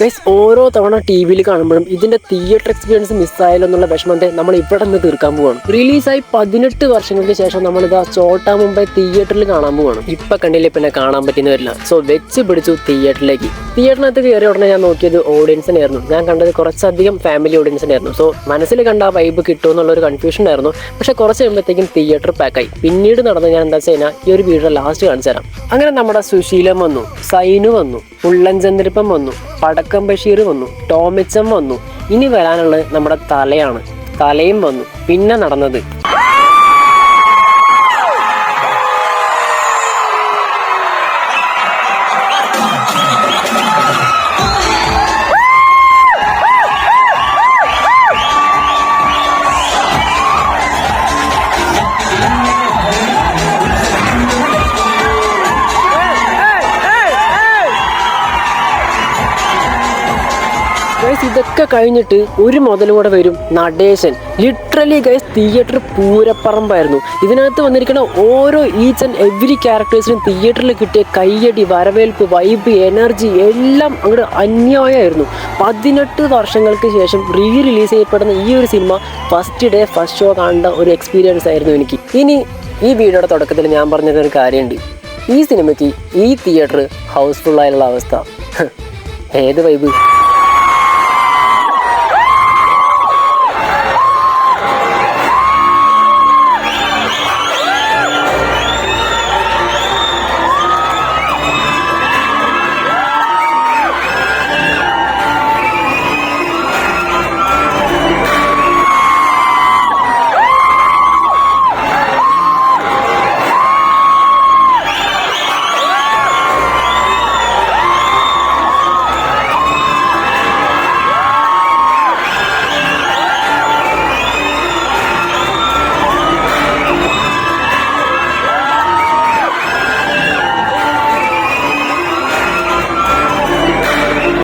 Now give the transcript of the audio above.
Guys ഓരോ തവണ T വിയിൽ കാണുമ്പോഴും ഇതിന്റെ തിയേറ്റർ എക്സ്പീരിയൻസ് മിസ്സായാലോ എന്നുള്ള വിഷമത്തെ നമ്മൾ ഇവിടെ നിന്ന് തീർക്കാൻ പോവാണ്. റിലീസായി 18 വർഷങ്ങൾക്ക് ശേഷം നമ്മളിതാ ചോട്ടാ മുംബൈ തിയേറ്ററിൽ കാണാൻ പോവാണ്. ഇപ്പൊ കണ്ടില്ലേ പിന്നെ കാണാൻ പറ്റുന്ന വരില്ല. സോ വെച്ച് പിടിച്ചു തിയേറ്ററിലേക്ക്. തിയേറ്ററിനകത്ത് കയറിയ ഉടനെ ഞാൻ നോക്കിയത് ഓഡിയൻസിനായിരുന്നു. ഞാൻ കണ്ടത് കുറച്ചധികം ഫാമിലി ഓഡിയൻസിനായിരുന്നു. സോ മനസ്സിൽ കണ്ട ആ വൈബ് കിട്ടുമെന്നുള്ള ഒരു കൺഫ്യൂഷൻ ആയിരുന്നു. പക്ഷെ കുറച്ച് കഴിയുമ്പോഴത്തേക്കും തിയേറ്റർ പാക്കായി. പിന്നീട് നടന്ന് ഞാൻ എന്താ വെച്ചാൽ ഈ ഒരു വീഡിയോ ലാസ്റ്റ് കാണിച്ചു തരാം. അങ്ങനെ നമ്മുടെ സുശീലം വന്നു, സൈനു വന്നു, ഉള്ളൻചന്ദ്രിപ്പം വന്നു, പടക്കം ബഷീർ വന്നു, ടോമിച്ചം വന്നു. ഇനി വരാനുള്ളത് നമ്മുടെ തലയാണ്. തലയും വന്നു. പിന്നെ നടന്നത് ഗൈസ് ഇതൊക്കെ കഴിഞ്ഞിട്ട് ഒരു മുതലൂടെ വരും, നടേശൻ. ലിറ്ററലി ഗൈസ് തിയേറ്റർ പൂരപ്പറമ്പായിരുന്നു. ഇതിനകത്ത് വന്നിരിക്കുന്ന ഓരോ ഈച്ച് ആൻഡ് എവരി ക്യാരക്ടേഴ്സിനും തിയേറ്ററിൽ കിട്ടിയ കയ്യടി, വരവേൽപ്പ്, വൈബ്, എനർജി എല്ലാം അങ്ങോട്ട് അന്യായമായിരുന്നു. 18 വർഷങ്ങൾക്ക് ശേഷം റിലീസ് ചെയ്യപ്പെടുന്ന ഈ ഒരു cinema first day first show കാണേണ്ട ഒരു എക്സ്പീരിയൻസ് ആയിരുന്നു എനിക്ക്. ഇനി ഈ വീഡിയോയുടെ തുടക്കത്തിൽ ഞാൻ പറഞ്ഞൊരു കാര്യമുണ്ട്. ഈ സിനിമയ്ക്ക് ഈ തിയേറ്റർ ഹൗസ്ഫുൾ ആയുള്ള അവസ്ഥ ഏത് വൈബ്.